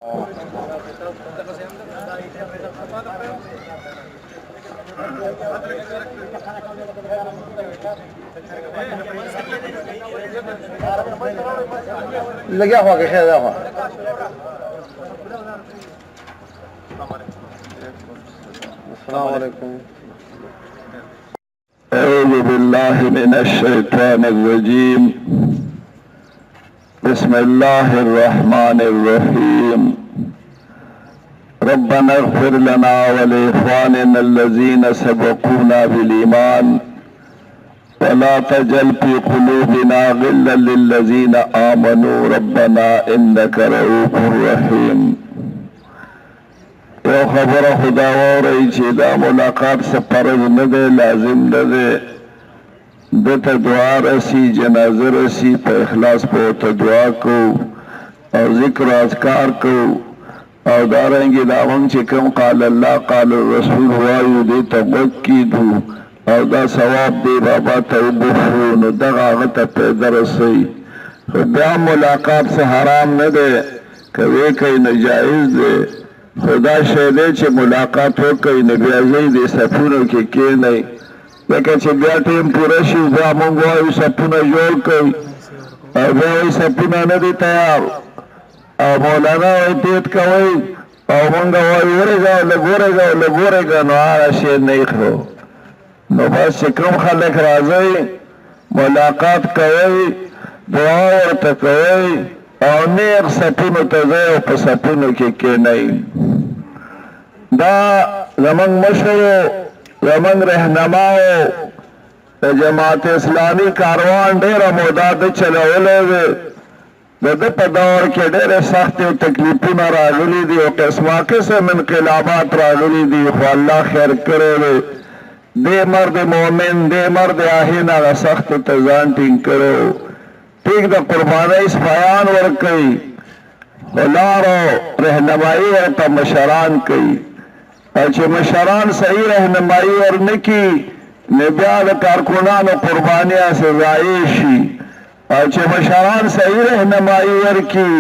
لگیا ہوا کہ خیر ہوا. السلام علیکم. أعوذ بالله من الشيطان الرجيم. بسم الله الرحمن الرحيم. ربنا اغفر لنا ولإخواننا الذين سبقونا بالإيمان ولا تجعل في قلوبنا غلا للذين آمنوا ربنا إنك رؤوف رحيم. یو خبر خدا وری چې دا ملاقات سے فرض نه دی، لازم نه دی. دته دعا رسی، جنازه رسی، په اخلاص په ته دعا کو او ذکر اذکار کو او دارنګي دا مونږ چې کوم قال الله قال الرسول وایو دې ته وکیدو او دا ثواب دی بابا ته وبخو نو دغه هغه ته پیدا رسی. بیا ملاقات سے حرام نه دی، کوي کوي ناجایز دی. خدا شهده چې ملاقات وکړي نو بیا ځای دې صفونو کې کېنئ، لکه چې بیا ټیم پوره شي بیا مونږ وایو صفونه جوړ کړئ او بیا وایي صفونه نه دي تیار او مولانا وایي تیت کوئ او مونږ وایو ورېږه لږ ورېږه لږ ورېږه نو هغه شی نه ایښو. نو بس چې کوم خلک راځئ ملاقات کوئ، دعا ورته کوئ او نیغ صفونو ته ځئ او په صفونو کې کېنئ. دا زمونږ مشرو زمونږ رهنماو د جماعت اسلامي کاروان ډېره موده ده چلولی دی. د ده په دور کې ډېرې سختې او تکلیفونه راغلي دي او قسمه قسم انقلابات راغلي دي، خو الله خیر کړی دی. دې مرد مؤمن دې مرد آهین هغه سختو ته ځان ټینګ کړی. ټیک د قربانۍ سپایان ورکوي، لارو رهنمایي ورته مشران کوي او چې مشران صحیح رهنمایي ورنکي نو بیا د کارکونانو قرباني سزایي شي، او چې مشران صحیح رهنمایي ورکي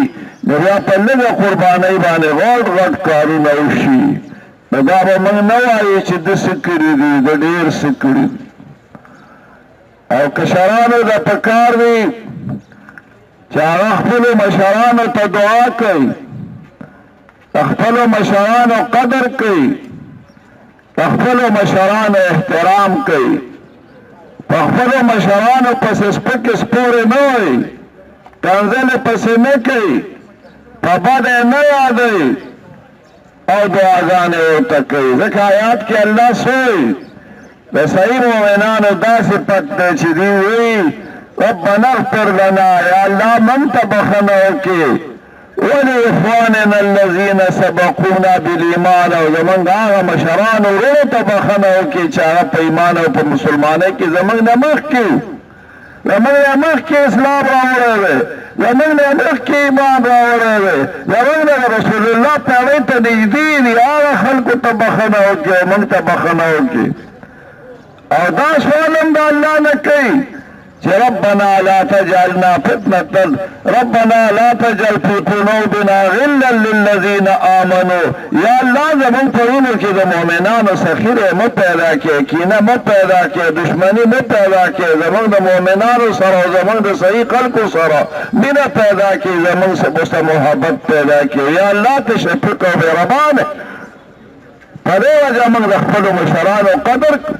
نو بیا په لږه قربانۍ باندې غټ غټ کارونه وشي. نو دا به موږ نه وایو چې ده څه کړي دي، د ډېر څه کړي دي. او کشرانو ته پکار دی چې هغه خپلو مشرانو ته دعا کوي، خپلو مشرانو قدر کوي، خپلو مشرانو احترام کوي، خپلو مشرانو پسې سپکې سپورې نه وایي، کنځلې پسې نه کوي، په بده نه یادوي او دعاګانې ورته کوي. ځکه آیات کې الله سوی د صحیح مؤمنانو دا صفت دی چې دوی وایي ربنا اغفر لنا، یا الله موږ ته بخښنه وکړي، ولإخواننا الذين سبقونا بالإيمان، او زمونږ هغه مشرانو ورونو ته بخښنه وکړي چې هغه په ایمان او په مسلمانۍ کې زمونږ نه مخکې اسلام راوړی دی، زمونږ نه مخکې ایمان راوړی دی، زمونږ نه رسول الله پیړۍ ته نږدې دي، هغه خلکو ته بخښنه وکړي او موږ ته بخښنه وکړي. او دا سوال هم د الله نه کوي چې ربنا لا تجعلنا فتنة، ربنا لا تجعل في قلوبنا غلا للذين آمنوا. یا الله زمون په وینو کې د مؤمنانو سخیره مه پیدا کړې، کینه مه پیدا کړې، دشمني مه پیدا کړې، زمون د مؤمنانو سره او زمون د صحیح خلکو سره مینه پیدا کړې، زمون سره محبت پیدا کړې. یا الله ته شفیق او مهربان په دې وجه موږ د خپلو مشرانو قدر کوو،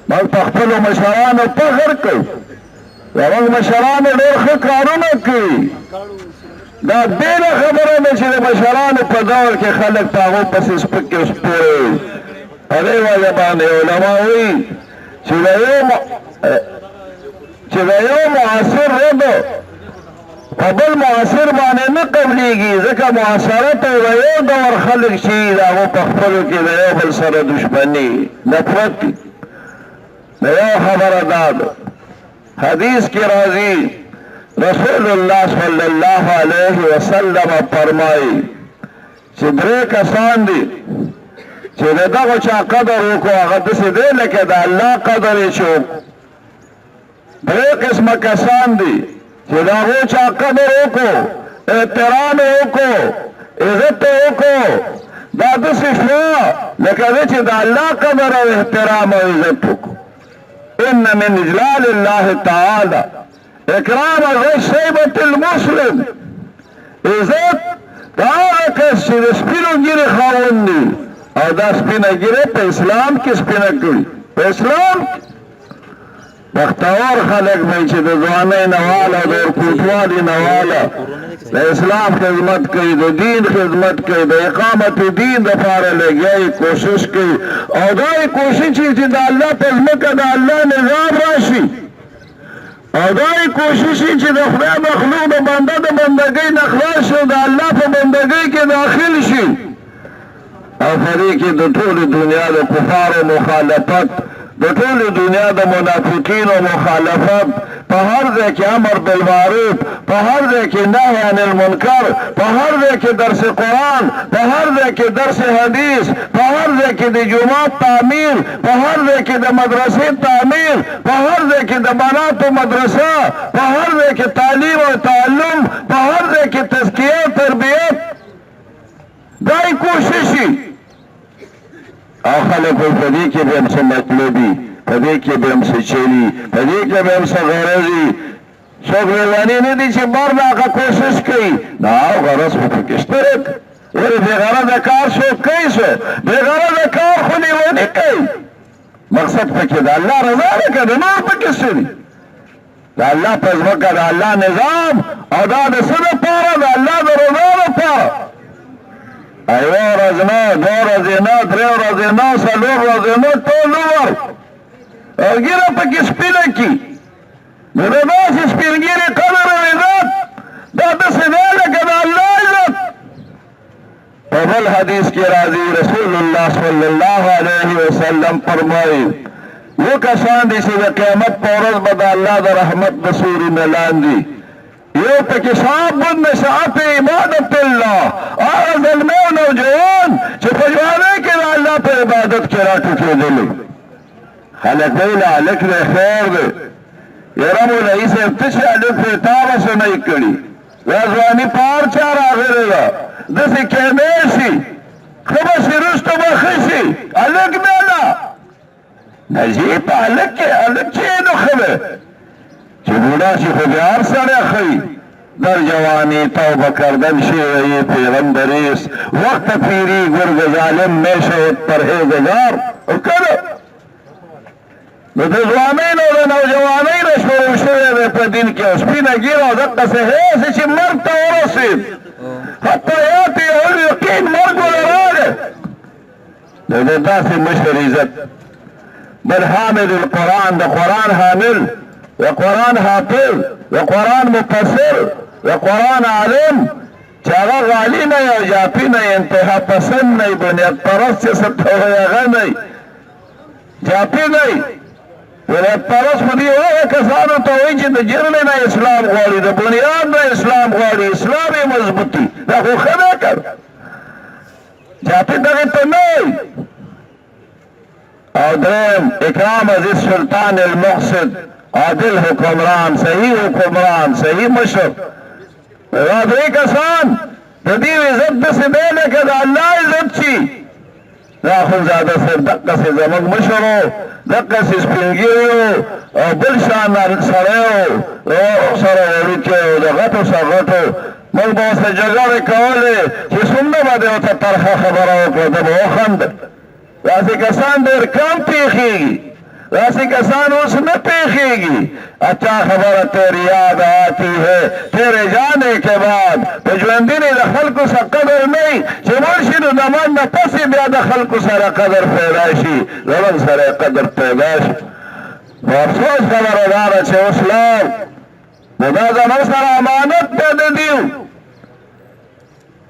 موږ په خپلو مشرانو فخر کوو. زمونږ مشرانو ډېر ښه کارونه کوي. دا ډېره خبره ده چې د مشرانو په دور کې خلک په هغو پسې سپکې سپورې. په دې وجه باندې علما وایي چې د یو معاصر رد په بل معاصر باندې نه قبلېږي، ځکه معاصرت او د یو دور خلک چې د هغو په خپلو کې د یو بل سره دشمني نفرت دي. د یو خبره دا ده، حدیث کی راضی رسول اللہ صلی اللہ علیہ وسلم فرمائی چې درې کسان دي چې د دغو چا قدر وکړو هغه داسې دی لکه د الله قدر یې چې درې قسمه کسان دي چې د هغو چا قدر وکړو، احترام یې وکړو، عزت کو داد صفا لکه چې د الله قدر او احترام او عزت کو. ان من اجلال الله تعالی اکرام الشیبة المسلم، عزت دا کس چې د سپینو ګیرې خاوند دی او دا سپینه ګیرې په اسلام کې سپینه کړي. په اسلام بختور خلق دی چې د ځوانۍ نه واله د ورکوټوالي نه واله د اسلام خدمت کوي، د دین خدمت کوي، د اقامت دین دپاره لګیایي، کوشش کوي او دا یې کوشش چې د الله په ځمکه د الله نظام راشي او دا یې کوشش چې د خدای مخلوق د بنده د بندګۍ نه خلاص شي، د الله په بندګۍ کې داخل شي او په دې کې د ټولې دنیا د کفارو مخالفت، د ټولې دنیا د منافقینو مخالفت، په هر ځای کې امر بالمعروف، په هر ځای کې نهی عن المنکر، په هر ځای کې درس قرآن، په هر ځای کې درس حدیث، په هر ځای کې د جومات تعمیر، په هر ځای کې د مدرسې تعمیر، په هر ځای کې د بناتو مدرسه، په هر ځای کې تعلیم او تعلم، په هر ځای کې تزکیه او تربیت، دا یې کوشش او خلق په دې کې به هم څه مطلبي، په دې کې به هم څه چلي، په دې کې به هم څه غرضي. څوک رواني نه دي چې بار د هغه کوشش کوي، دا غرض خو پکې شته. ولې بې غرضه کار څوک کوي؟ بې غرضه کار خو لیوني کوي. مقصد پکې د الله رضا ده که د نور پکې څه دي؟ د الله په ځمکه د الله نظام او دا د څه دپاره؟ د الله د رضا دپاره. یوه ورځ نه، دوه ورځې نه، درې ورځې نه، څلور ورځې نه، ټول عمر او ږیره پکې سپینه کړي. نو د داسې سپین ږیرې قدر او عزت دا داسې دی لکه د الله عزت. په بل حدیث کې راځي رسول الله صلی الله علیه وسلم فرمایي یو کسان دي چې د قیامت په ورځ به د الله د رحمت د سوري نه لاندې یو پکې شاب نشأت عبادت الله، هغه زلمی او نوجوان چې په ځوانۍ کې د الله په عبادت کې راټوکېدلي. خلک ویل هلک دی خیر دی، یاره مولوي صاحب ته چې هلک دی تا به څه نه یې کړي، دا ځواني په هر چا راغلې ده، داسې کیدی شي ښه به شي وروسته به ښه شي. هلک دی نه نجیب په هلک کې هلک چې یې نو ښه دی چې بوډا شي خو بیا هر سړی ښه در جوانی توبه کردن شیوه پیغمبریست، وقت پیری گرگ ظالم میں شهد پرهیزگار. کنه نو د ځوانۍ نه او د نوجوانۍ نه شروع شوی دی په دین کې، او سپینه ږیره او دقسې هسې چې مرګ ته ورسېد، حتی یاتي الیقین مرګ ورله راغی. د ده داسې مشر عزت بل حامل القرآن، د قرآن حامل، د قرآن حافظ، د قرآن مفسر، د قرآن عالم چې هغه غالي نه او جاپي نه انتها پسند نه بنیاد پرست چې څه ته وایي هغه نه جاپي نه بنیاد پرست خو دې هغه کسانو ته وایي چې د جرلې نه اسلام غواړي، د بنیاد نه اسلام غواړي، اسلام یې مضبوطي. دا خو ښه نه کړ، جاپي دغې ته نه وایي. او دریم اکرام عزیز سلطان المقصد، عادل حکمران، صحیح حکمران، صحیح مشر. دا درې کسان د دې عزت داسې دی لکه د الله عزت شي. دا اخندزاده صاحب دقسې زموږ مشر و، دقسې سپین ږیری و او بل شان سړی و، سره وړوکی و، د غټو څخه غټو. موږ به ورسره جګړې کولې چې څومره به دې ورته ترخه خبره وکړه ده به وخندل. داسې کسان ډېر کم پېښېږي، ایسی کسان اس نہ پیخے گی. اچھا خبر تیری یاد آتی ہے تیرے جانے کے بعد پجوندی نے دخل کو سا قدر نہیں چھ مرشد نمان نہ پسی بیا دخل کو سر قدر پیداشی زمن سر قدر پیداش. افسوس خبر ادار چھے اسلام مدا زمن سر امانت پیدا دیو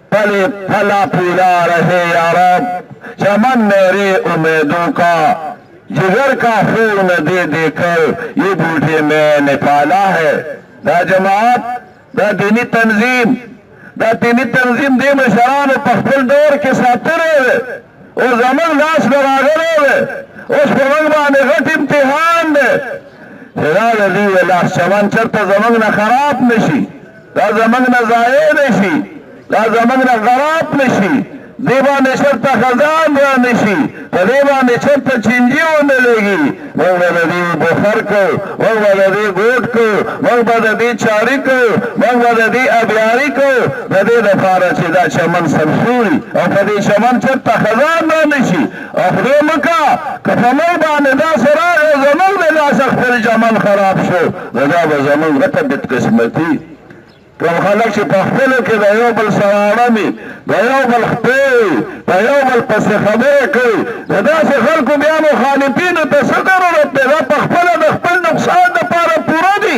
پلی پھلا پھولا رہے یا رب چمن میری امیدوں کا جگر کا پھول میں دے دے کر یہ بوٹے میں نے پالا ہے. دا جماعت دا دینی تنظیم دے مشران په خپل دور کې ساتره وي او زمون لاس راغلی وي. اوس په موږ باندې غټ امتحان دی چې دا د دې لاس چمن چېرته زموږ نه خراب نشي، دا زموږ نه ضایع نشي. دا زمونږ نه غراب نشي، دې باندې چېرته خزان را نشي، په دې باندې چېرته چینجي ونه لګي. موږ به د دې بخر کوو، موږ به د دې ګوټ کوو، موږ به د دې چاري کوو، موږ به د دې ابیاري کوو، د دې دپاره چې دا چمن سمسوري او په دې چمن چېرته خزان را نشي. او خدای مکه که په موږ باندې داسې راغی زموږ د لاسه خپل چمن خراب شو، نو دا به زموږ غټه بدقسمتي. کوم خلک چې په خپلو کې د یو بل سره اړمي، د یو بل خپې وي، د یو بل پسې خبرې کوي، د داسې خلکو بیا مخالفینو ته څه ضرورت دی؟ دا په خپله د خپل نقصان دپاره پوره دي،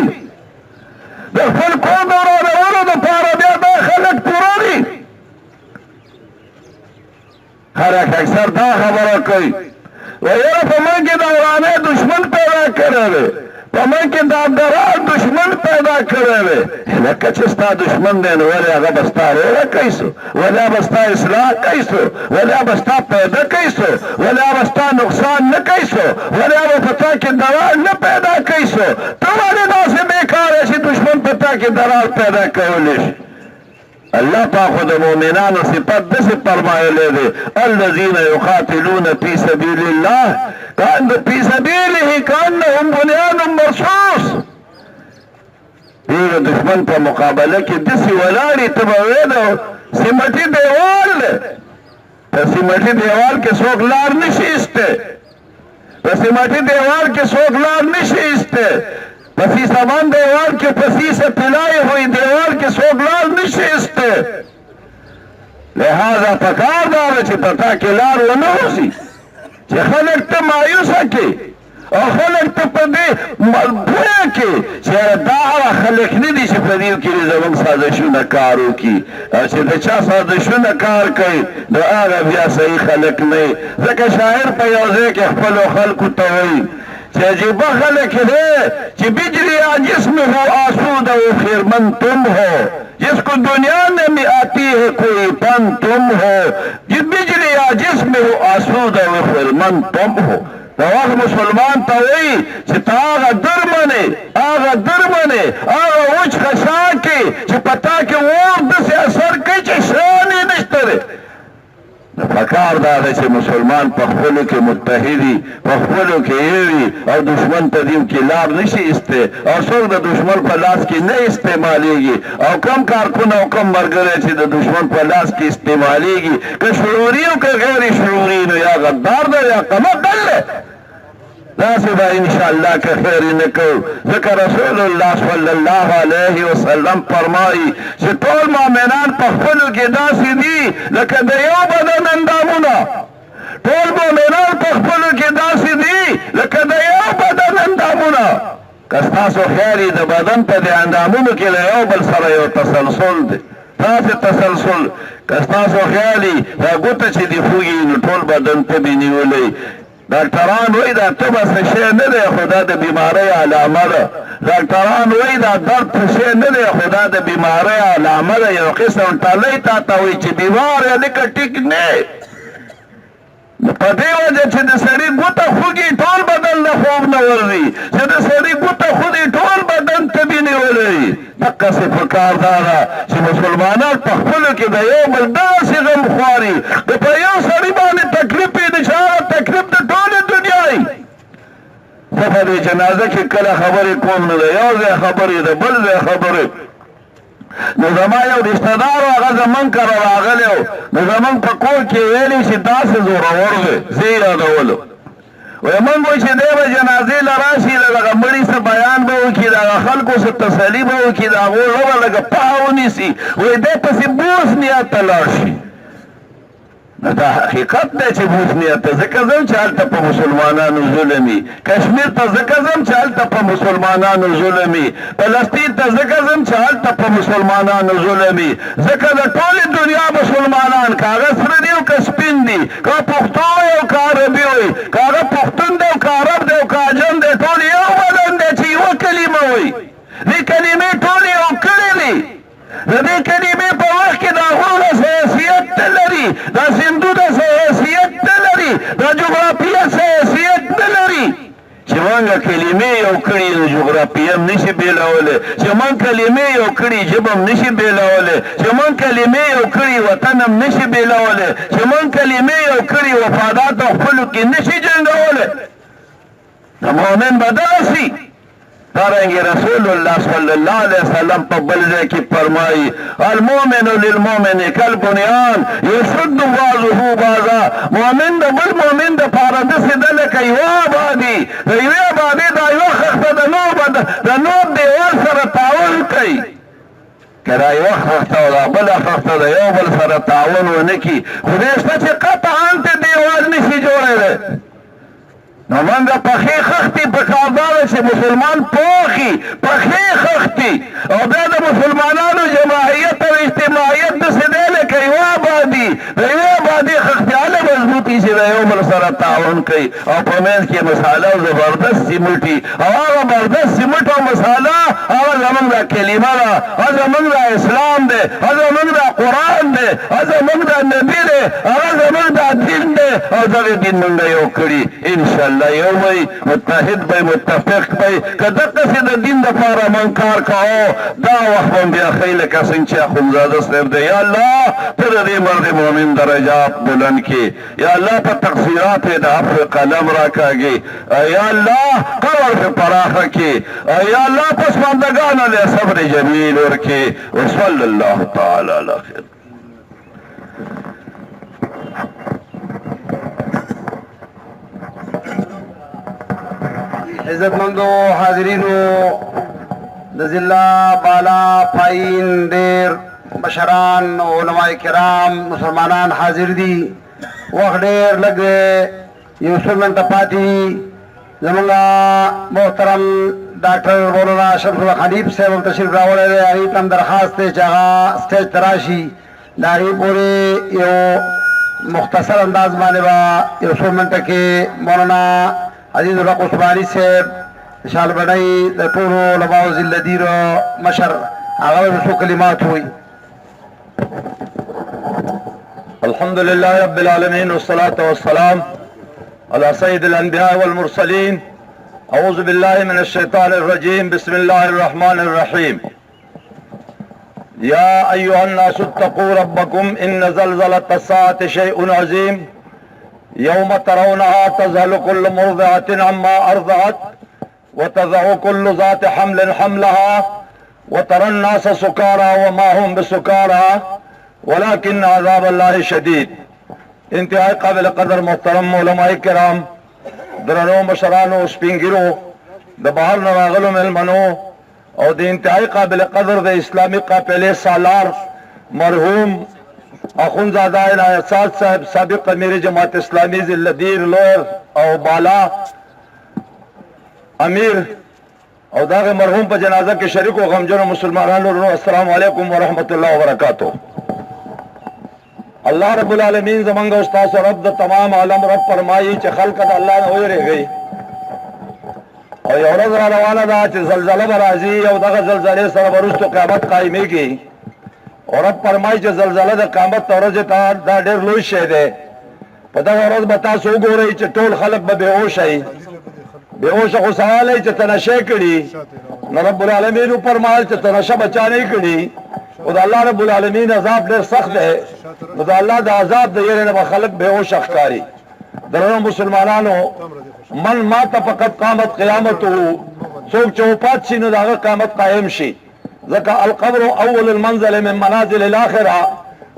د خپل قوم د ورانولو دپاره بیا دا خلک پوره دي. خلک اکثر دا خبره کوي ویره په موږ کې د ورانۍ دشمن پیدا کړی دی، په موږ کې د ابدران دشمن پیدا کړی دی. لکه چې ستا دشمن دی نو ولې هغه به ستا روغه کوي څو، ولې هغه به ستا اصلاح کوي څو، ولې هغه به ستا پیدا کوي څو، ولې هغه به ستا نقصان نه کوي څو، ولې هغه په تا کې درار نه پیدا کوي څو. ته ولې داسې بېکاره چې دشمن په تا کې درار پیدا کولی شي؟ الله پاک د مؤمنانو صفت داسې فرمایلی دی الذین یقاتلون فی سبیل الله فی سبیله کانهم بنیان مرصوص. دغه دشمن په مقابله کې داسې ولاړې ته به ویلو سیمټي دیوال دی، په سیمټي دیوال کې څوک لار نشي ایستی، په سیمټي دیوال کې څوک لار نشي ایستی، پسی سامان دیوار کے پسی سے پلائی ہوئی دیوار کے سوگلار نشستے. لہذا پکار دار چی پتا کہ لار و نوزی چی خلق تا مایوسا کی اور خلق تا پدی ملبویا کی چی دعوی خلق ندی چی پدیو کی زمان سازشو نکارو کی چی دچا سازشو نکار کئی دو آگا بیا صحیح خلق نئی. ذکر شاعر پا یوزے کے خپلو خلقو تاوئی چی عجیبہ خلق ہے چی بجلی جسم ہو آسود و خیرمن تم ہو، جس کو دنیا میں آتی ہے کوئی پن تم ہو، جس بجلی جسم ہو آسود و خیرمن تم ہو. تو وقت مسلمان تاوئی چی تا آغا درمنے آغا اوچ خشاکی چی پتا کہ وور دس اثر کئی چی شرانی نشترے. پکار داده چې مسلمان په خپلو کې متحدي، په خپلو کې یوي او دشمن ته دیو کې لار نشي ایستی او څوک د دشمن په لاس کې نه استعمالیږي. او کم کارکونه او کم ملګری چې د دشمن په لاس کې استعمالیږي که شعوري او که غیر شعوري نو یا غدار ده یا قمقل ده. داسې به انشاءالله که خیر نه کوو. ځکه رسول الله صلی الله علیه وسلم فرمایي چې ټول مؤمنان په خپلو کې داسې دي لکه د یو بدن اندامونه، ټول مؤمنان په خپلو کې داسې دي لکه د یو بدن اندامونه. که ستاسو خیر د بدن په دې اندامونو کې له یو بل سره یو تسلسل دی، تاسې تسلسل که ستاسو خیال وي دا ګوته چې دې خوږي نو ټول بدن ته دې نیولی. ډاکټران وایي دا تبه څه شی نه دی خو دا د بیمارۍ علامه ده. ډاکټران وایي دا درد څه شی نه دی خو دا د بیمارۍ علامه ده. یو قسم ټلۍ تا ته وایي چې بیمار یې لکه ټیک نه. په دې وجه چې د سړي ګوته خوږي ټول بدن له خوب نه ورځي، چې د سړي ګوته خودي ټول بدن ته بې نیولی. دقسې پکار دا ده چې مسلمانان په خپلو کې د یو بل داسې غم خواري د په یو سړي باندې تکلیف یې د چا تکلیف د ټولې دنیا وي. زه په دې جنازه کې کله خبرې کوم نو د یو ځای خبرې د بل ځای خبرې. نو زما یو رشته دار هغه زمونږ کره راغلی و، نو زمونږ په کور کې ویلي چې داسې زورور دی. زه یې یادولو وی مونږ وایي چې دی به جنازې له راشي د دغه مړي څه بیان به وکړي، د هغه خلکو څه تسلي به وکړي، د هغو زړه به لږه پوهه ونیسي. وایي دی پسې بوس نیت ته لاړ شي. نو دا حقیقت دی چې بوس نیت ته ځکه ځم چې هلته په مسلمانانو ظلم وي، کشمیر ته ځکه ځم چې هلته په مسلمانانو ظلم وي، فلسطین ته ځکه ځم چې هلته په مسلمانانو ظلم وي. ځکه د ټولې دنیا مسلمانان که هغه سره دي او که سپین دي، که پښتو وي او که عربي وي، که هغه پښتون دی او که عرب دی او که عجم دی، ټول یو بدن دی چې یوه کلمه وي. دې کلمې ټول یو کړي دي. د دې کلمې په وخت کې د هغو څه حیثیت نه لري، دا سیندونه څه حیثیت نه لري، دا جغرافیه څه حیثیت نه لري چې وایي مونږ کلمې یو کړي نو جغرافیه هم نشي بیلولی چې مونږ کلمې یو کړي ژبه هم نشي بیلولی چې مونږ کلمې یو کړي وطن هم نشي بیلولی چې مونږ کلمې یو کړي وفادات او خپلو کې نشي جنګولی د مؤمن به دغسې دارنگی رسول اللہ صلی اللہ علیہ وسلم پر بلدے کی فرمائی المومن للمومن کالبنیان یشد بعضه بعضا مومن دا بل مومن دا پارد سدل کیوا آبادی دا یو آبادی دا یو خخت دا نوب دیوال سر تعاون کئی کرا یو خخت دا بل خخت دا یو بل سر تعاون ونکی خودشتا چه قطعان تی دیوال نشی جوڑے دے نو منگا پخی خختی پکاردار چه مسلمان پوخی پخی خختی او بیا دا مسلمانانو جماعیت و اجتماعیت دا سدیل کئی و آبادی دا یو آبادی خختی آل مضبوطی چه دا یو مل سر تعاون کئی او پمینس کی مسالہ زبردست سیمٹی او آغا بردست سیمٹ و مسالہ آغا زمان دا کلمہ دا آغا زمان دا اسلام دے آغا زمان دا قرآن دے آغا زمان دا نبی دے آغا زمان دا دین دے او دا دین منگا یو کری انشاءاللہ یو بھئی متحد بھئی متفق بھئی کدق سی دا دین دا پارا منکار کهو دا وقت من بیا خیل کسن چه خونزاده صرف دے یا اللہ تر دی مرد مومن درجات بلند کی یا اللہ پا تقصیرات دا حفظ قلم رکھا گی یا اللہ قبر پہ پراخ کی یا اللہ پسماندگان علیہ صبر جمیل ورکی وصل اللہ تعالی علیہ خیر عزت مندو حاضرینو د ضلع بالا پایین ډیر مشران علماء کرام مسلمانان حاضر دي وخت ډیر لږ یو څو منټه پاتې زمونږ محترم ډاکټر مولانا اشرف الله خلیف صاحب تشریف راوړی دی هغې ته هم درخواست دی چې هغه سټیج ته راشي د هغې پورې یو مختصر انداز باندې به یو څو منټه کې مولانا عزیز الحق عثمانی صاحب شال بڑائی در طولو علماء زلدیر مشر آغاز رسو کلمات ہوئی الحمدللہ رب العالمین والصلاة والسلام على سید الانبیاء والمرسلین اعوذ باللہ من الشیطان الرجیم بسم اللہ الرحمن الرحیم یا ایوہ الناس اتقوا ربکم ان زلزلة الساعة شیء عظیم یوم ترونها تذهل كل مرضعة عما ارضعت وتضع كل ذات حمل حملها وترى الناس سكارى وما هم بسكارى ولكن عذاب الله شديد انتہائی قابل قدر محترم علماء کرام درنو مشرانو سپینگیرو د بہر نراغلو ملمنو او د انتہائی قابل قدر د اسلامی قافلے سالار مرحوم اخونزادہ عنایت صاحب سابق امیر جماعت اسلامی ذلدیر لور او بالا امیر او داغ مرحوم پا جنازہ کے شریک و غمجن مسلمانان لورنو السلام علیکم ورحمت اللہ وبرکاتہ اللہ رب العالمین زمانگا استاذ و رب دا تمام عالم رب فرمائی چه خلقت اللہ نے ہوئی رہ گئی او یو رض را روانا دا چه زلزلہ برازی او داغ زلزلے سر برستو قیامت قائمی کی اور رب فرمائی چه زلزلہ دا قیامت تورز دا دیر لوش شہدے پا دا ورز بتا سو گو رئی چه طول خلق با بے ہوش آئی بے ہوش خو سوال ہے چه تنشے کڑی نا رب العالمین اوپر مال چه تنشہ بچا نہیں کڑی او دا اللہ رب العالمین عذاب دیر سخت ہے او دا اللہ دا عذاب دا یہ رہنے با خلق بے ہوش اخکاری درنو مسلمانانو من ماتا فقط قامت قیامتو سوک چوپات شینو دا قیامت قائم شی ذکا القبر اول المنزل من منازل الاخرہ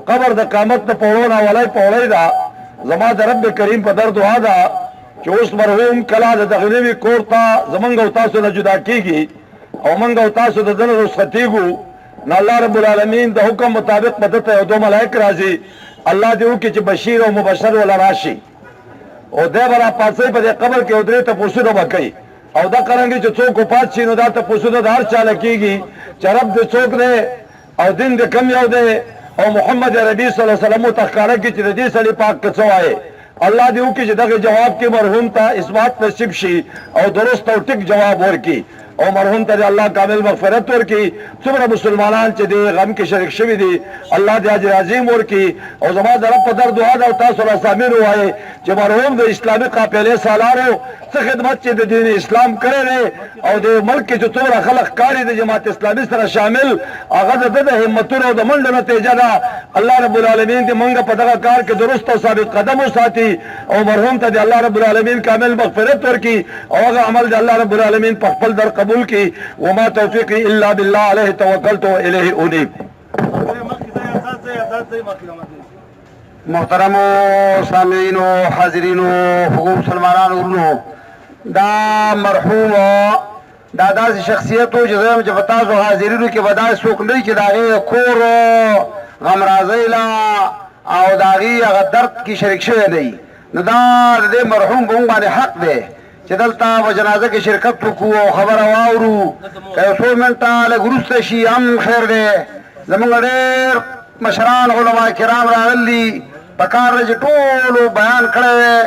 قبر دا قیامت دا پوڑونا ولی پوڑی دا زمان دا رب کریم پا در دعا دا چو اس مرحوم کلا دا دغنیوی کورتا زمانگا تاسو نا جدا کی گی او منگا تاسو دا دن رسختی گو نا اللہ رب العالمین دا حکم مطابق بدتا ہے دو ملائک رازی اللہ دیو کی چی بشیر و مبشر والا راشی او دے برا پاسی پا دے قبر کے ادری تا پوسودو بکی او دا کرنگی چی چوکو پاس چینو دا تا پوسودو دا ہر چالا کی گی چی رب دے چوک دے او دن دے کم یو دے او محمد عربی صلی اللہ علیہ وسلم تخکارا کی چی دی صلی پاک کسو آئے اللہ دیو کی چی دا جواب کی مرحوم تا اس بات نصیب شی او درست او ٹک جواب اور کی او مرحوم ته الله کامل مغفرت ورکړي څومره مسلمانان چې دې غم کې شریک شوي دي الله دې اجر عظیم ورکړي او زما د رب په در دعا ده او تاسو را سامر وایي چې مرحوم د اسلامي قافلې سالارو څه خدمت چې د دین اسلام کړی دی او د ملک کې چې څومره خلک کاري د جماعت اسلامي سره شامل هغه د همتونو د منډو نتیجه ده الله رب العالمین دې موږ په دغه کار کې درست او ثابت قدم وساتي او مرحوم ته الله رب العالمین کامل مغفرت ورکړي او هغه عمل د الله رب العالمین په خپل در قبول کړي وما توفیقی الا بالله علیه توکلت و الیه انیب محترم سامعین و حاضرین و حقوق مسلمانان ورونو دا مرحوم دا داسې شخصیت و چې زه یم چې په تاسو حاضرینو کې به داسې څوک نه وي چې د هغې کور غمرازۍ له او د هغې هغه درد کې شریک شوی دی نو دا د دې مرحوم په موږ باندې حق دی چې دلته په جنازه کې شرکت وکړو او خبره واورو که یو څو منټه لږ وروسته شي هم خیر دی زموږ ډېر مشران علما کرام راغلي په کار دی چې ټولو بیان کړی دی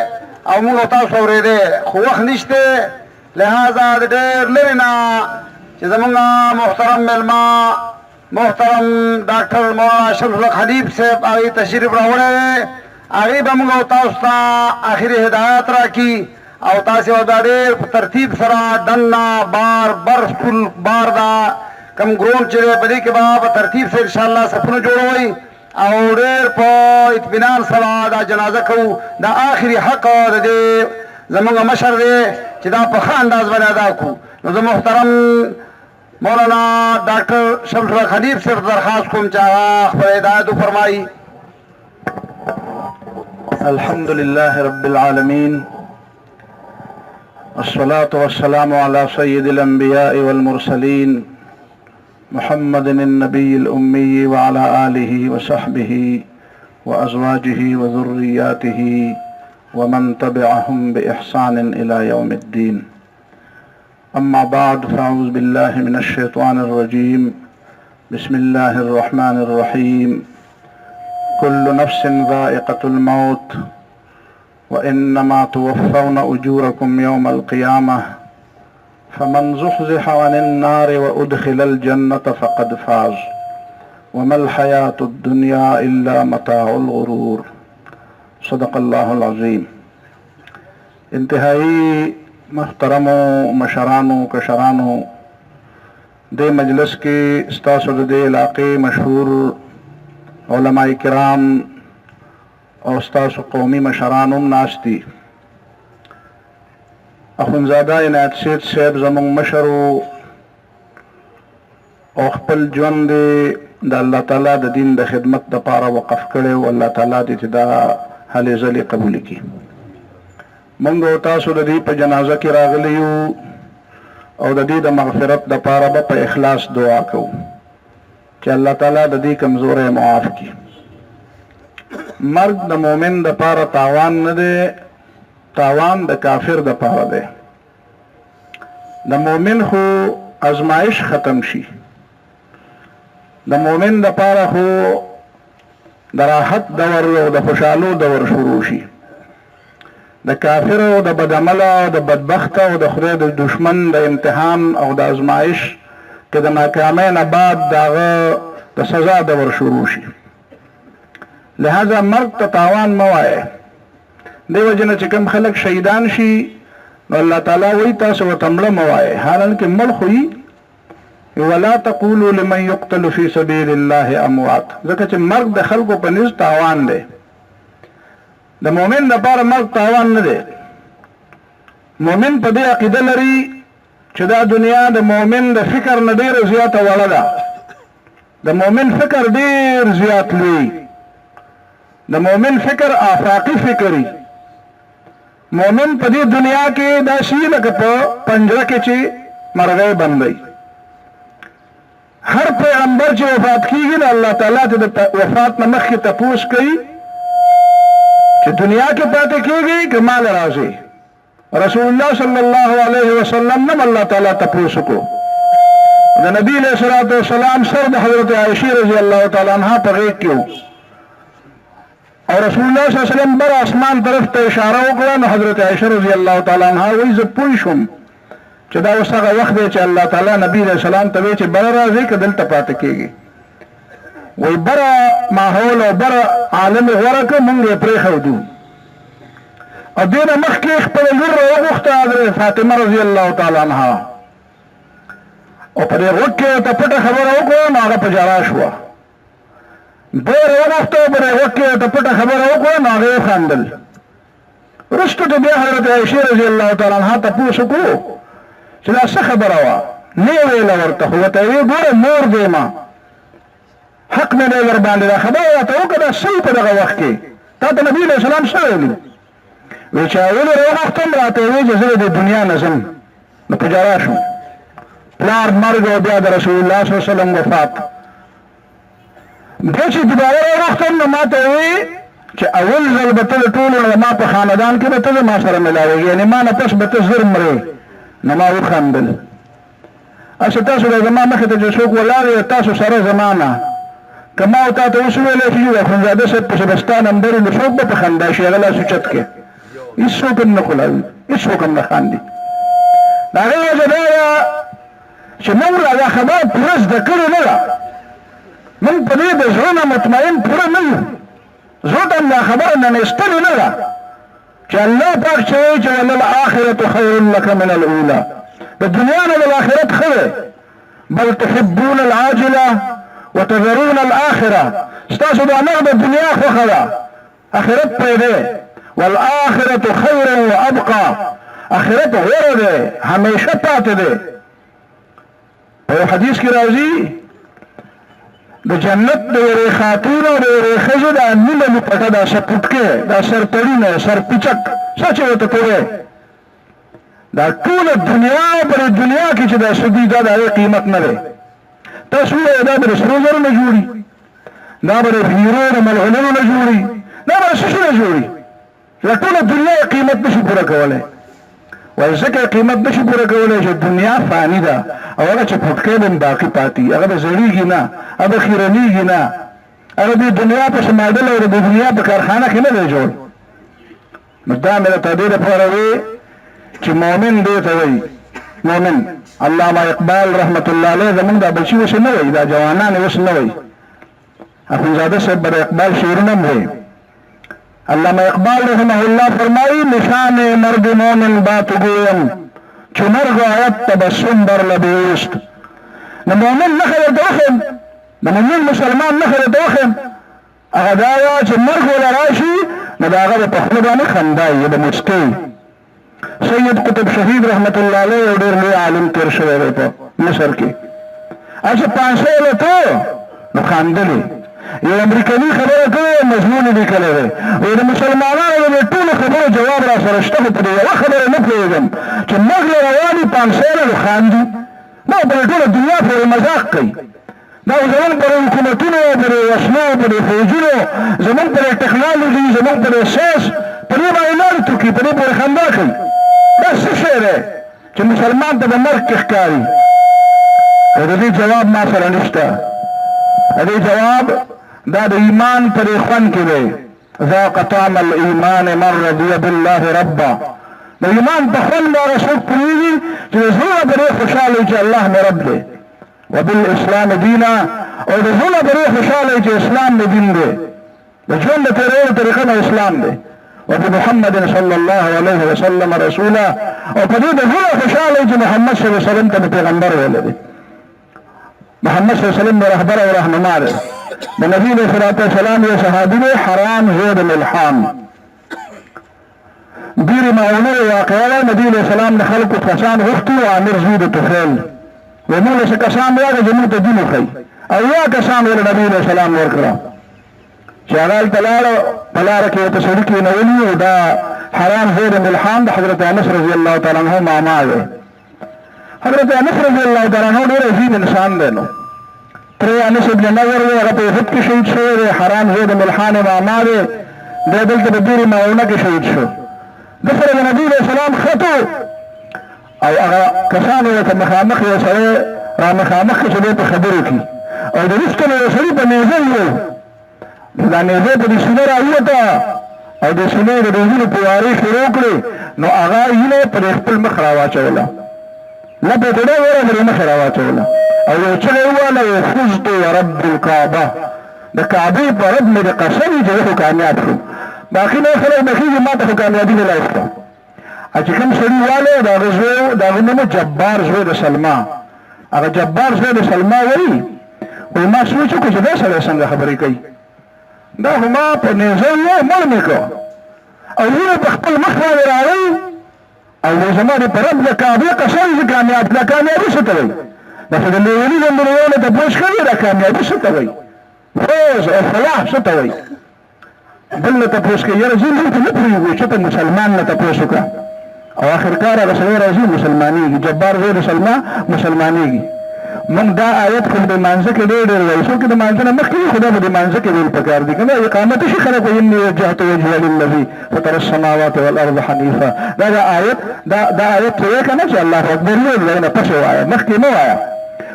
او موږ تاسو اورېدی خو وخت نشته لہذا د ډېر لرې نه چې زموږ محترم میلمه محترم ډاکټر مولانا شمس الحق حبیب صاحب هغې تشریف راوړی دی هغې به موږ تاسو ته آخري هدایت راکړي او تاسې به بیا ډېر په ترتیب سره ډنه بار سکول بار دا کم ګراوند چې دی په دې کې به په ترتیب سره انشاءالله صفونه جوړوئ او ډېر په اطمینان سره دا جنازه کوو دا آخري حق د دې زموږ مشر دی چې دا په ښه انداز باندې ادا کړو نو زه محترم مولانا ډاکټر شمس الحق حبیب صاحب درخواست کوم چې هغه خپل هدایت وفرمایي الحمد لله رب العالمين والصلاة والسلام على سيد الأنبياء والمرسلين محمد النبي الأمي وعلى آله وصحبه وأزواجه وذرياته ومن تبعهم بإحسان إلى يوم الدين أما بعد فأعوذ بالله من الشيطان الرجيم بسم الله الرحمن الرحيم كل نفس ذائقة الموت وإنما توفون أجوركم يوم القيامة فمن زحزح عن النار وأدخل الجنة فقد فاز وما الحياة الدنيا إلا متاع الغرور صدق الله العظيم انتہائی محترمو مشرانو کشرانو دے مجلس کے استاسو دے علاقے مشہور علماء کرام او استاسو قومی مشرانم ناشتی اخونزادہ عنایت سید صاحب زمون مشرو او خپل ژوند د الله تعالی د دین د خدمت لپاره وقف کړي او الله تعالی دې دا هلې ځلې قبول کړي موږ تاسو د دې په جنازه کې راغلي یو او د دې د مغفرت لپاره په اخلاص دعا کوو چې الله تعالی د دې کمزورۍ معاف کړي مرګ د مؤمن لپاره تاوان نه دی تاوان د کافر لپاره دی د مؤمن خو ازمایش ختم شي د مؤمن لپاره خو د راحت دور او د خوشحالو دور شروع شي د کافر او د بدعمله او د بدبخت او د خدای د دشمن د امتحان او د ازمایش که د ناکامۍ نه بعد د هغه د سزا دور شروع شي لہذا مرګ ته تاوان مه وایئ دې وجې نه چې کوم خلک شهیدان شي نو الله تعالی وایي تاسو ورته مړه مه وایئ حالانکې مړ خو یي ولا تقولوا لمن يقتل في سبيل الله اموات ځکه چې مرګ د خلکو په نزد تاوان دی د مؤمن لپاره مرګ تاوان نه دی مؤمن په دې عقیده لري چې دا دنیا د مؤمن د فکر نه ډېره زیاته وړه ده د مؤمن فکر ډېر زیات لوی د مؤمن فکر آفاقي فکري مؤمن په دې دنیا کې دا شي لکه په پنجره کې چې مرغۍ بندوي هر پیغمبر چې وفات کیږي نو الله تعالی ته د وفات نه مخکې تپوس کوي چې دنیا کې پاتې کیږي که مال راځي رسول الله صلی الله علیه وسلم نم الله تعالی تپوس کو د نبی علیہ الصلوۃ والسلام سر د حضرت عائشہ رضی الله تعالی عنها په غیږ کې او رسول الله صلی الله علیه وسلم بر اسمان طرف ته اشاره وکړه نو حضرت عائشہ رضی الله تعالی عنها وایي زه پوه شوم چې چې دا اوس هغه وخت دی چې الله تعالی نبی علیہ السلام ته وی چې بره راځئ که دلته پاتې کېږي. وی بره ماحول او بره عالم غوره که مونږ یې پرېښودو. او دې نه مخکې خپله لور راوغوښته حضرت فاطمه رضی الله تعالی عنها او په دې غوږ کې ورته پټه خبره وکړه نو هغه په ژړا شوه. بیا یې راوغوښته او په دې غوږ کې ورته پټه خبره وکړه نو هغه وخندل. وروسته ته بیا حضرت عایشې رضی الله تعالی عنها تپوس وکړو چې دا څه خبره وه؟ نه یې ویله ورته، خو ورته یې ویې ګوره مور دی ما، حق مې دی در باندې، دا خبره راته وکړه دا صحیح په دغه وخت کې تا ته نبي علیه السلام څه ویلي؟ وی چې اول یې راوغوښتم راته یې ویې چې زه د دنیا نه ځم. نو په ژړا شو. پلار مرګ او بیا د رسول الله صلی الله علیه وسلم وفات. بیا چې دوباره راوغوښتم نو ما ته ویې چې اول ځل به ته د ټولو نه ما په خاندان کې به ته زما سره ملاوېږې، یعنې ما نه پس به ته زر مرې. نو ما وخندل. اصل تاسو به زما مخې ته چې څوک ولاړ یې تاسو سره زما نه که ما او تا ته اوس وویلی چې د اخندزاده صاحب پسې به ستا نمبر وي نو څوک به په خندا شي، هغه لاس اوچت کړي، هېڅوک هم نه خولاوي، هېڅوک هم نه خاندي. د هغې وجه دا ده چې موږ لا دا خبره پوره زده کړې نه ده. موږ په دې د زړه نه مطمئن پوره نه یو. زړه ته هم دا خبره ننېستلې نه ده چې الله پاک چې وایي چې وللآخرة خیر لک من الاولی، د دنیا نه د آخرت ښه دی. بل تحبون العاجله وتذرون الاخره، ستاسو دا نه د دنیا خوښه ده، آخرت پرې دی. والآخرة خیر وابقى، آخرت غوره دی، همیشه پاتې دی. په یو حدیث کې راځي د جنت د یوې خاتون او د یوې ښځې دا نیمه لپټه دا سرپوټکې دا سرپړینه سرپیچک څه چې ورته کوی دا ټوله دنیا پر دنیا کې چې دا سدي دا د هغې قیمت نه دی. تاسو ووایئ دا به د سرو زرو نه جوړي، دا به د هیرو د ملغلرو نه جوړي، دا به د څه شي نه جوړي چې دا ټوله دنیا یې قیمت نه شي پوره کولی. وایي ځکه یې قیمت نه شي پوره کولی چې دنیا فاني ده او هغه چې پټکی به هم باقي پاتې، هغه به زړېږي نه، هغه به خیرنېږي نه، هغه د دنیا پسې ماډل او د دنیا په کارخانه کې نه دی جوړ. نو دا مې درته دې دپاره وی چې مؤمن دې ته وایي مؤمن. علامه اقبال رحمت الله علیه زمونږ دا بچي اوس نه وایي، دا جوانان اوس نه وایي. اخندزاده صاحب به د اقبال شعرونه هم وایي. علامه اقبال رحمه الله فرمایي نشان مرد مؤمن با تو گویم چو مرگ آید تبسم بر لب اوست. د مؤمن نښه درته وښیم، د مؤمن مسلمان نښه درته وښیم، هغه دا وه چې مرګ وله راشي نو د هغه به په خوله باندې خندا یې به موسکی. سید قطب شهید رحمت الله علیه یو ډېر لوی عالم تېر شوی دی په مصر کې. هسې پانسۍ ورته نو خاندلې. یو امریکایي خبره کوي مضمون یې لیکلی دی، وایي د مسلمانانو د دې ټولو خبرو جواب را سره شته، خو په دې یوه خبره نه پوهېږم چې موږ له رواني پانسۍ نه خاندي، ما په دې ټوله دنیا پورې مذاق کوي. دا زمونږ پر حکومتونو پر وسلو پر فوجونو زمونږ پر ټکنالوژي زمونږ پر ساینس په دې باندې لارې توکي، په دې پورې خندا کوي. دا څه شی دی چې مسلمان ته د مرګ کې ښکاري؟ او د دې جواب ما سره نشته. د دې جواب دا د ایمان پر خوند کې دی. ذاق طعم الایمان من رضي بالله ربا، د ایمان په خوند باندې څوک پوهېږي چې د زړه پرې خوشحاله چې الله مې رب دی. وبالاسلام دینا، او د زړه پرې خوشحاله چې اسلام مې دین دی، د ژوند د تېرولو طریقه مې اسلام دی. وبمحمد صلی الله علیه وسلم رسولا، او په دې د زړه خوشحاله چې محمد صلی الله علیه وسلم ته پیغمبر ویلی دی. محمد صلی الله علیه وسلم رهبر او رهنما دی. د نبی علیه الصلاة والسلام یو صحابي دی حرام زید ملحان. بیر معونه واقعه ده، نبی علیه السلام د خلکو کسان غوښتي و امیر زوی د طفیل وایي موږ له څه کسان راغی چې موږ ته دین وښیي، او یا کسان ولې نبي علیه السلام ورکړه چې هغه هلته لاړه، په لاره کې ورته سړي کېنولي و. دا حرام زید ملحان د حضرت انس رضی الله تعالی عنه ماما دی. حضرت انس رضی الله تعالی عنه ډېر عظیم انسان دی. نو ترې انس ابن نضر دی، هغه په احد کې شهید شوی دی. حرام زید ملحان ماما دی، دی دلته په بیر معونه کې شهید شو. د سره د نبي علیه السلام خطو او هغه کسانو ورته مخامخ یو سړی را مخامخ کړي چې دی په خبرو کې، او د وروسته نه یو سړي په نیزه ویل، دا نیزه په دې سینه راووته او د سینې د روزونو پوارې شروع کړې، نو هغه وینه پر خپل مخ راواچوله. نه په ډېر ور مخ راوچوله او یو چې وواله فزت ورب الكعبه د کعبې په رب مې د قسم چې کامیاب شو باقي نه خلک بخیږي ما ته کامیابي نه لایسته چې کوم سړي واله دا غزو دا غنمو جبار زوی د سلما هغه جبار زوی د سلما وایي وای ما سوچ وکړ چې دا سره څنګه خبرې کوي دا هما په نيزه یې مړ مې کو او یې په خپل مخ باندې راوي او زموږ په رب د کعبې قسم چې کامیاب لا کامیابي څه ته وایي دا څنګه لیونی زموږ ته پوښ کوي دا کامیابي څه ته وایي فوز او فلاح څه ته وایي بل ته پوښ کوي یاره زه نه پوهېږم چې ته مسلمان نه تپوس وکړه او آخر کار هغه سړی راځي مسلمانېږي جبار زوی د سلما مسلمانېږي موږ دا آیت خو د مانځه کې ډېر وایي څوک د مانځه نه مخکې خو دا به د مانځه کې ویل پکار دي که نه اقامت شي خلک وایي اني وجهت وجهي للذي فطر السماوات والارض حنیفا دا آیت دا آیت ته وایي که نه چې الله اکبر ویل نه پسې وایه مخکې مه وایه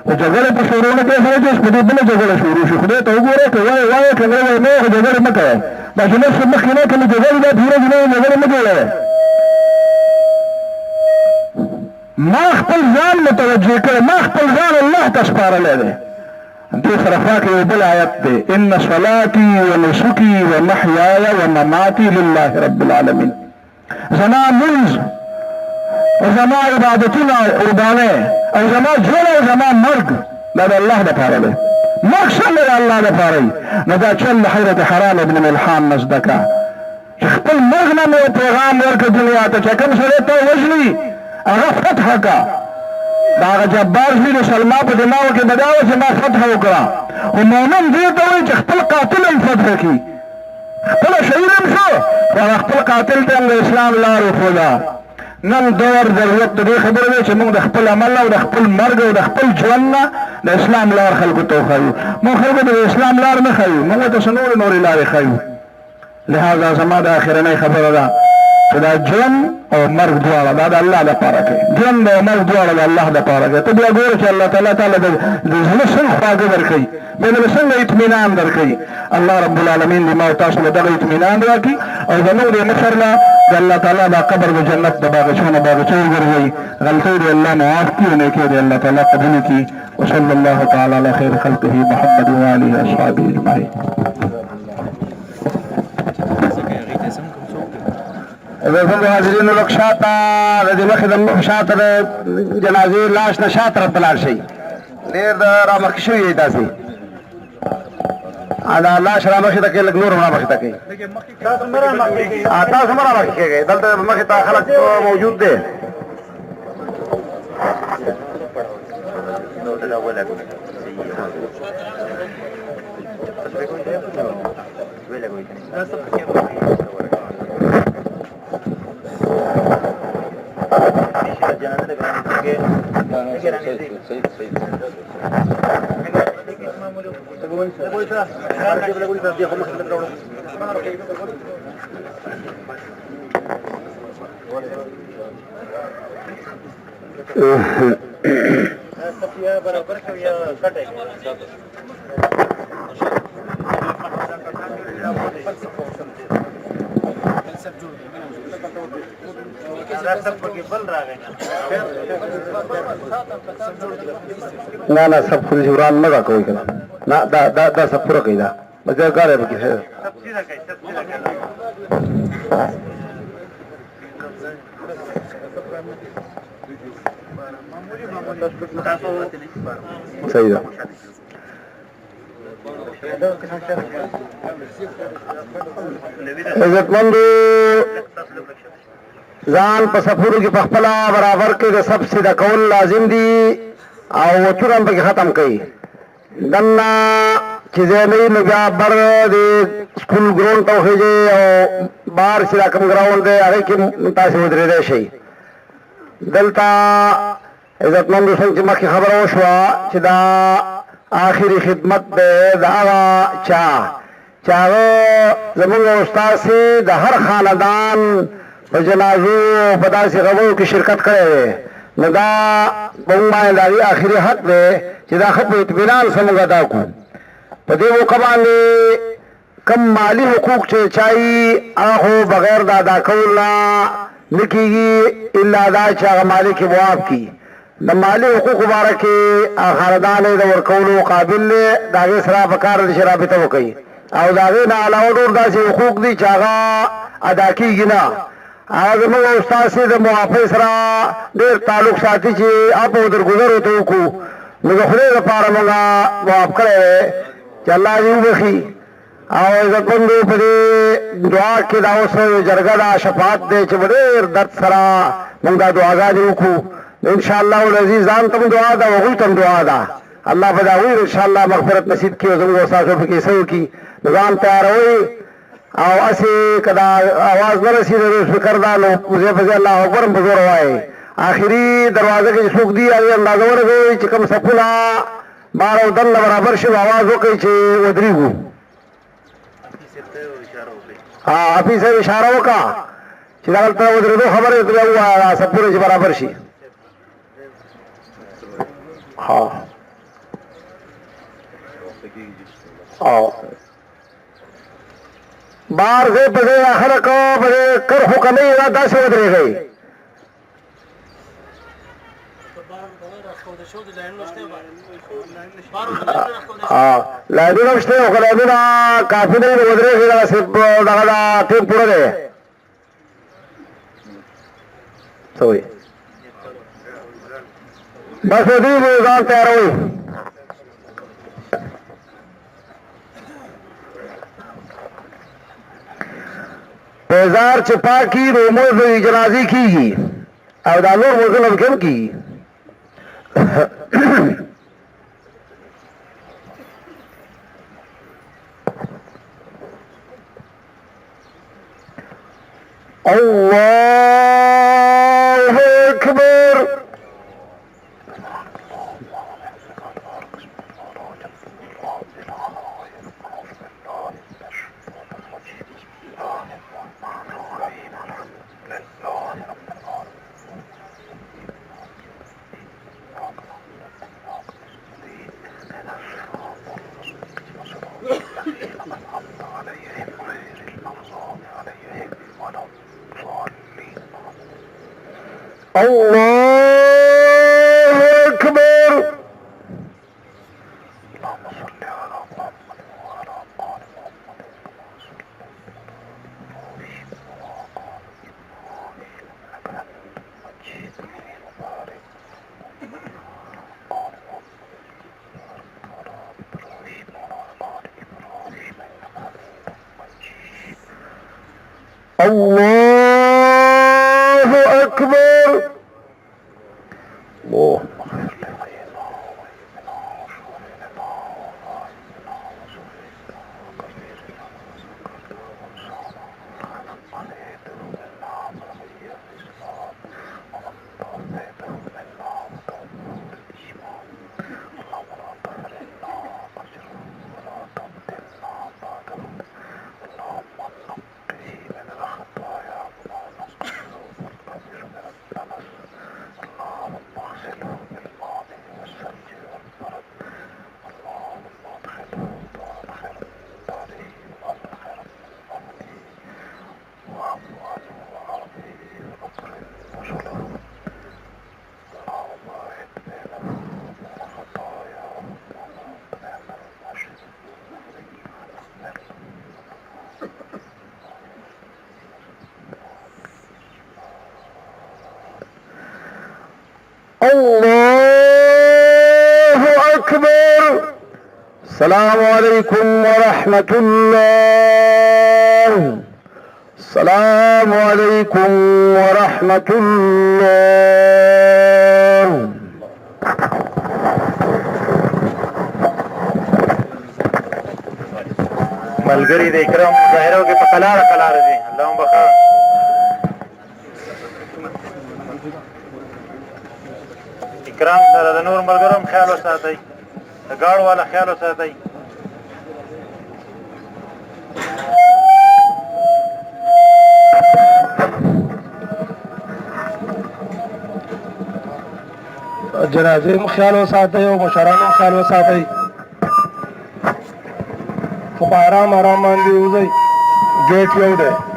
او جګړه په شروع کې سره چې په دې بله جګړه شروع شي خدای ته وګوره که وایه که نه وایه نه خو جګړه مه کوئ دا چې نفس مخکې نه کله جګړه دا پوره جګړه مه جوړوئ ما خپل ځان متوجه کړ ما خپل ځان الله ته سپارلی دی دې سره خوا کې یو بل آیت دی ان صلاتي ونسکي ومحیاي ومماتي لله رب العالمین زما منځ او زما عبادتونه قربانۍ او زما ژوند او زما مرګ دا د الله دپاره دی مرګ څنګه د الله دپاره وي نو دا چل د حضرت حرام ابن ملحان نه زده کړه چې خپل مرګ نه مې پیغام ورکړه دنیا ته چې کوم سړی ته وژني هغه فتح کا دا هغه جبار زوی د سلما په دماغو کې بداوه چې ما فتح وکړه خو مؤمن دې ته وایي چې خپل قاتل هم فتح کړي خپله شهید هم شو خو هغه خپل قاتل ته هم د اسلام لار وښوده نن دور ضرورت د دې خبره دی چې موږ د خپل عمل او د خپل مرګ او د خپل ژوند نه د اسلام لار خلکو ته وښیو موږ خلکو ته د اسلام لار نه ښیو موږ ته څه نورې لارې ښیو لهذا زما د اخرنۍ خبره ده چې دا ژوند او مرګ دواړه دا د الله دپاره کوي ژوند او مرګ دواړه د الله دپاره کوي ته بیا ګوره چې الله تعالی تعالی د زړه څنګه خواږه درکوي بیا به څنګه اطمینان درکوي الله رب العالمین دې ما او تاسو له دغه اطمینان راکړي او زموږ د مشر نه د الله تعالی دا قبر د جنت د باغچو نه باغچو وګرځوي غلطۍ دې الله معاف کړي او نیکۍ دې الله تعالی قبول کړي وصلی الله تعالی علی خیر خلقه محمد وآله اصحابه اجمعین زموږ حاضرینو لږ شاته د دې مخې د شاته د جنازې لاش نه شا طرف ته لاړ شئ ډېر د رامخکې شوي یې داسې دا لاش رامخې ته کوي لږ نور هم رامخې ته کوي تاسو مه رامخې کېږئ دلته مخې ته خلک موجود دی نه نه سب خو دې وران مه راکوئ که نه دا سب پوره کوي دا بس دا ګاډی پکې صحیح ده عزتمندو ځان په سفرو کې په خپله برابر کې د سب سیده کول لازم دي او وچونه هم پکې ختم کوي دننه چې ځای نه وي نو بیا بر د سکول ګراونډ ته وخېږئ او بهر چې دا کوم ګراونډ دی هغې کې تاسې ودرېدی شئ دلته عزتمندو څنګه چې مخکې خبره وشوه چې دا آخري خدمت دی د هغه چا چې هغه زمونږ استاسې د هر خاندان په جنازو په داسې غمونو کې شرکت کړی دی نو دا په موږ باندې د هغې آخري حق دی چې دا ښه په اطمینان سره موږ ادا کړو په دې موقع باندې کم مالی حقوق چې چایي هغه خو بغیر د ادا کولو نه نه کېږي الا دا چې هغه مالک یې معاف کړي د مالی حقوق بارکې خاندان یې د ورکولو قابل دی د هغې سره پکار ده چې رابطه وکړي او د هغې نه علاوه ډېر داسې حقوق دي چې هغه ادا کېږي نه هغه زموږ استاد صاحب د موافق سره ډېر تعلق ساتي چې اپ او درګذر ورته وکړو نو د خدای لپاره موږ معاف کړی دی چې الله دې وبخي او عزتمندو په دې دعا کې دا اوس جرګه دا شفاعت دی چې ډېر درد سره موږ دا دعاګانې وکړو ان شاء الله العزیز ځان ته دعا ده هغوی ته دعا ده الله به دا وایي ان شاء الله مغفرت نصیب کړي او زموږ استادو پکې څه وکړي نو ځان تیاروئ او اسې که دا اواز نه رسېږي د سپیکر دا نو ځای په ځای الله اکبر هم په زوره وایي آخري دروازه کې چې څوک دي هغې اندازه ولګوئ چې کوم صفونه بار او دننه برابر شي اواز وکړئ چې ودرېږو حفیظ صاحب اشاره وکړه چې دلته ودرېدو خبره یې بیا ووایه صفونه چې برابر شي بار سے پدے خلق پدے کرخو کمی دا سے ودرے گئی لائنو نمشتے ہو لائنو نا کافی نہیں ودرے گئی دا سے ٹیم پورا دے سوئی بس ودری ځان تیار وي پیزار چې پاکي نو لمونځ د جنازې کېږي او دا نور لمونځونه به هم کېږي الله اکبر الله أكبر اللهم صل على محمد وعلى آل محمد إنك حميد مجيد مبارك الله أكبر اللهم اغفر لنا وإنا وشرنا وعافنا وصلنا وكبرنا وسكرنا وانصرنا على يده منا ولي الإسلام ومن توفيته منا وتوفه الإيمان اللهم لا تحرمنا أجره ولا تبدلنا بعده اللهم نقه من الخطايا وما نقه والقدر من الدنس اللهم اغسله بالماء والثلج والبرد اللهم ادخله دار خير من داره وأهل خير من أهله واعف عنه وعافه وأكرم نزله اللهم أعد بينه وبين خطاياه وما بين المشرق الله أكبر السلام عليكم ورحمة الله السلام عليكم ورحمة الله ملګری د اکرام مظاهرو کې په قلاره قلاره دي اللهم بخا اکرام سره د نور ملګرو هم خیال وساتئ د ګاړو والا خیال وساتئ جنازې هم خیال وساتئ او مشرانو هم خیال وساتئ خو په ارام ارام باندې وځئ ګیټ یو دی